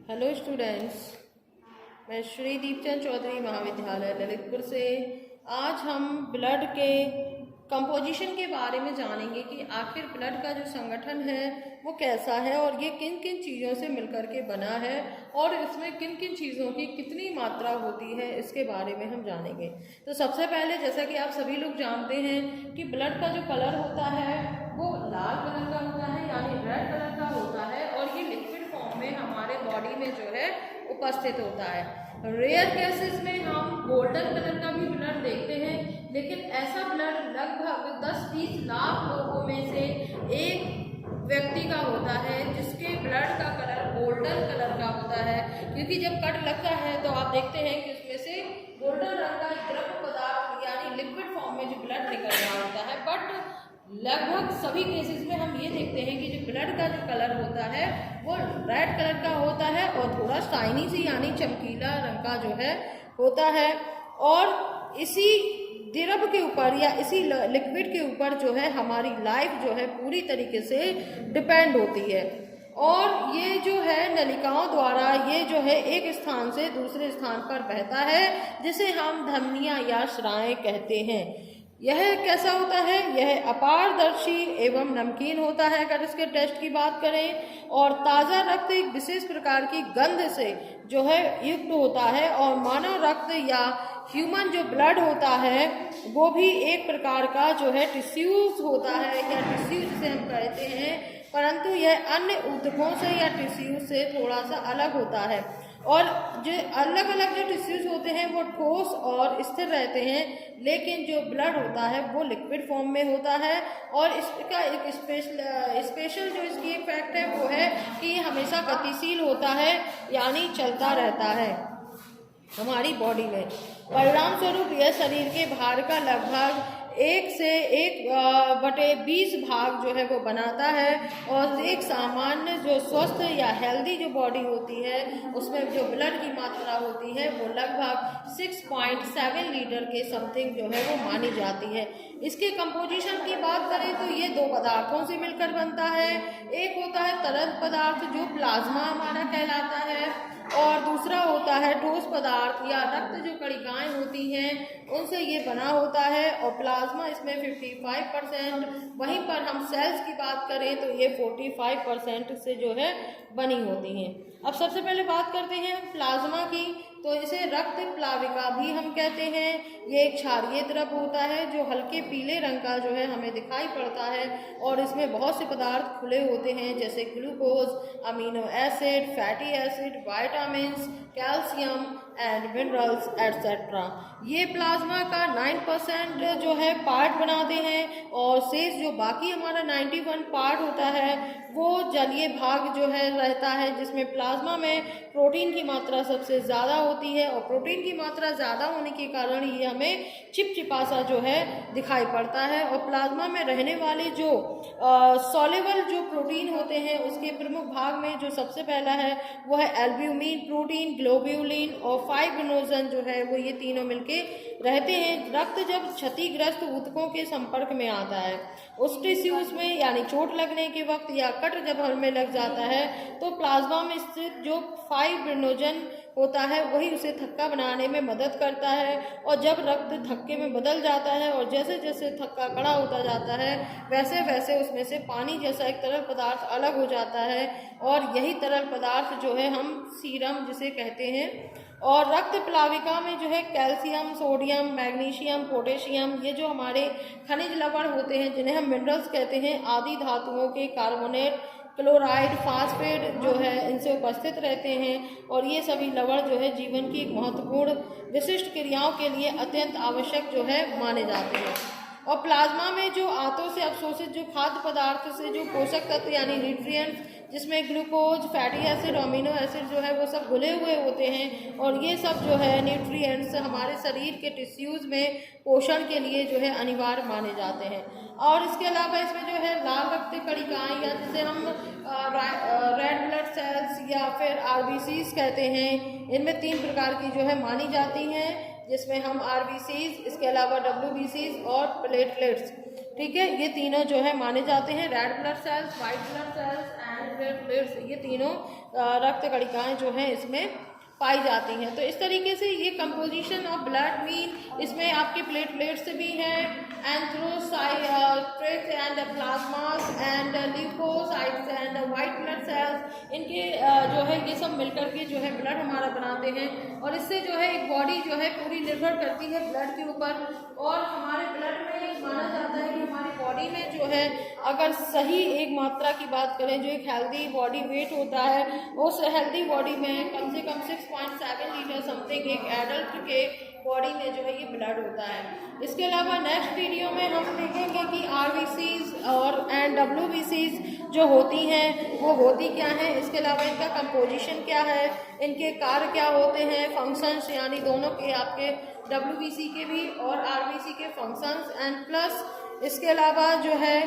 Hello students, मैं श्री दीपचंद चौधरी महाविद्यालय ललितपुर से आज हम ब्लड के कंपोजिशन के बारे में जानेंगे कि आखिर ब्लड का जो संगठन है वो कैसा है और ये किन किन चीज़ों से मिलकर के बना है और इसमें किन किन चीज़ों की कितनी मात्रा होती है, इसके बारे में हम जानेंगे। तो सबसे पहले, जैसा कि आप सभी लोग जानते हैं कि ब्लड का जो कलर होता है वो लाल कलर का होता है, यानी रेड कलर का होता है और ये लिक्विड फॉर्म में हमारे बॉडी में जो है उपस्थित होता है। रेयर केसेस में हम गोल्डन कलर का भी ब्लड देखते हैं, लेकिन ऐसा ब्लड लगभग 10-20 लाख लोगों में से एक व्यक्ति का होता है जिसके ब्लड का कलर गोल्डन कलर का होता है, क्योंकि जब कट लगता है तो आप देखते हैं कि उसमें से गोल्डन रंग का द्रव पदार्थ यानी लिक्विड फॉर्म में जो ब्लड निकल रहा होता है। बट लगभग सभी केसेस में हम ये देखते हैं कि जो ब्लड का जो कलर होता है वो रेड कलर का होता है और थोड़ा शाइनी सी यानी चमकीला रंग का जो है होता है। और इसी द्रव के ऊपर या इसी लिक्विड के ऊपर जो है हमारी लाइफ जो है पूरी तरीके से डिपेंड होती है। और ये जो है नलिकाओं द्वारा ये जो है एक स्थान से दूसरे स्थान पर बहता है, जिसे हम धमनियां या श्राएं कहते हैं। यह कैसा होता है? यह अपारदर्शी एवं नमकीन होता है अगर इसके टेस्ट की बात करें, और ताज़ा रक्त एक विशेष प्रकार की गंध से जो है युक्त होता है। और मानव रक्त या ह्यूमन जो ब्लड होता है वो भी एक प्रकार का जो है टिश्यूज होता है या टिश्यू जिसे हम कहते हैं, परंतु यह अन्य ऊतकों से या टिश्यू से थोड़ा सा अलग होता है। और जो अलग अलग जो टिश्यूज होते हैं वो ठोस और स्थिर रहते हैं, लेकिन जो ब्लड होता है वो लिक्विड फॉर्म में होता है। और इसका एक स्पेशल जो इसकी एक फैक्ट है वो है कि ये हमेशा गतिशील होता है, यानी चलता रहता है हमारी बॉडी में। परिणाम स्वरूप यह शरीर के भार का लगभग 1 से 1/20 भाग जो है वो बनाता है। और एक सामान्य जो स्वस्थ या हेल्दी जो बॉडी होती है उसमें जो ब्लड की मात्रा होती है वो लगभग 6.7 लीटर के समथिंग जो है वो मानी जाती है। इसके कंपोजिशन की बात करें तो ये 2 पदार्थों से मिलकर बनता है। एक होता है तरल पदार्थ जो प्लाज्मा हमारा कहलाता है, और दूसरा होता है ठोस पदार्थ या रक्त जो कणिकाएं होती हैं उनसे ये बना होता है। और प्लाज्मा इसमें 55%, वहीं पर हम सेल्स की बात करें तो ये 45% से जो है बनी होती हैं। अब सबसे पहले बात करते हैं प्लाज्मा की, तो इसे रक्त प्लाविका भी हम कहते हैं। ये एक क्षारीय द्रव होता है जो हल्के पीले रंग का जो है हमें दिखाई पड़ता है, और इसमें बहुत से पदार्थ खुले होते हैं जैसे glucose, amino acid, fatty acid, vitamins, calcium and minerals etcetera. ये प्लाज्मा का 9% जो है पार्ट बनाते हैं, और शेष जो बाकी हमारा 91 पार्ट होता है वो जलीय भाग जो है रहता है, जिसमें प्लाज्मा में प्रोटीन की मात्रा सबसे ज़्यादा होती है। और प्रोटीन की मात्रा ज़्यादा होने के कारण ये हमें चिपचिपा सा जो है दिखाई पड़ता है। और प्लाज्मा में रहने वाले जो सॉल्युबल जो प्रोटीन होते हैं उसके प्रमुख भाग में जो सबसे पहला है वो है एल्ब्यूमिन प्रोटीन, ग्लोब्यूलिन और फाइब्रिनोजन जो है वो ये तीनों मिलके रहते हैं। रक्त जब क्षतिग्रस्त ऊतकों के संपर्क में आता है उस टिश्यूज में, यानी चोट लगने के वक्त या कट जब हमें लग जाता है, तो प्लाज्मा में स्थित जो फाइब्रिनोजन होता है वही उसे थक्का बनाने में मदद करता है। और जब रक्त थक्के में बदल जाता है और जैसे जैसे थक्का कड़ा होता जाता है वैसे वैसे उसमें से पानी जैसा एक तरल पदार्थ अलग हो जाता है, और यही तरल पदार्थ जो है हम सीरम जिसे कहते हैं। और रक्त प्लाविका में जो है कैल्शियम, सोडियम, मैग्नीशियम, पोटेशियम, ये जो हमारे खनिज लवण होते हैं जिन्हें हम मिनरल्स कहते हैं, आदि धातुओं के कार्बोनेट, क्लोराइड, फास्फेट जो है इनसे उपस्थित रहते हैं। और ये सभी लवण जो है जीवन की एक महत्वपूर्ण विशिष्ट क्रियाओं के लिए अत्यंत आवश्यक जो है माने जाते हैं। और प्लाज्मा में जो आंतों से अवशोषित जो खाद्य पदार्थ से जो पोषक तत्व यानी न्यूट्रिएंट्स, जिसमें glucose, fatty acid, amino acid जो है वो सब घुले हुए होते हैं, और ये सब जो है न्यूट्रिएंट्स हमारे शरीर के टिश्यूज में पोषण के लिए जो है अनिवार्य माने जाते हैं। और इसके अलावा इसमें जो है लाल रक्त कणिकाएं या जिसे हम रेड ब्लड सेल्स या फिर आरबीसीज कहते हैं, इनमें 3 प्रकार की जो है मानी जाती हैं, जिसमें हम आरबीसीज, इसके अलावा डब्ल्यूबीसीज और प्लेटलेट्स, ठीक है, ये तीनों जो है माने जाते हैं। Red blood cells, white blood sales and platelets, ये तीनों रक्त कणिकाएं जो हैं इसमें पाई जाती हैं। तो इस तरीके से ये कंपोजिशन ऑफ ब्लड मीन इसमें आपके प्लेटलेट्स भी हैं, erythrocytes and plasmas and leukocytes and white blood cells, इनके जो है ये सब मिलकर के जो है ब्लड हमारा बनाते हैं। और इससे जो है एक बॉडी जो है पूरी निर्भर करती है ब्लड के ऊपर। और हमारे ब्लड में माना जाता है कि हमारी बॉडी में जो है अगर सही एक मात्रा की बात करें, जो एक हेल्दी बॉडी वेट होता है, उस हेल्दी बॉडी में कम से कम 6.7 लीटर समथिंग एक एडल्ट के बॉडी में जो है ये ब्लड होता है। इसके अलावा नेक्स्ट वीडियो में हम देखेंगे कि RBCs और WBCs जो होती हैं वो होती क्या हैं, इसके अलावा इनका कंपोजिशन क्या है, इनके कार्य क्या होते हैं, फंक्शंस यानी दोनों के आपके WBC के भी और RBC के फंक्शंस, एंड प्लस इसके अलावा जो है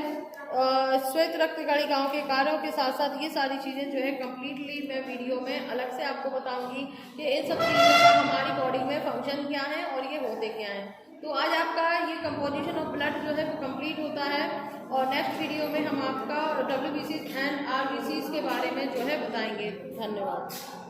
श्वेत रक्त कणिकाओं के कार्यों के साथ साथ ये सारी चीज़ें जो है कम्प्लीटली मैं वीडियो में अलग से आपको बताऊंगी कि इन सब चीज़ों का हमारी बॉडी में फंक्शन क्या है और ये होते क्या हैं। तो आज आपका ये कंपोजिशन ऑफ ब्लड जो है वो कंप्लीट होता है और नेक्स्ट वीडियो में हम आपका WBCs एंड RBCs के बारे में जो है बताएंगे। धन्यवाद।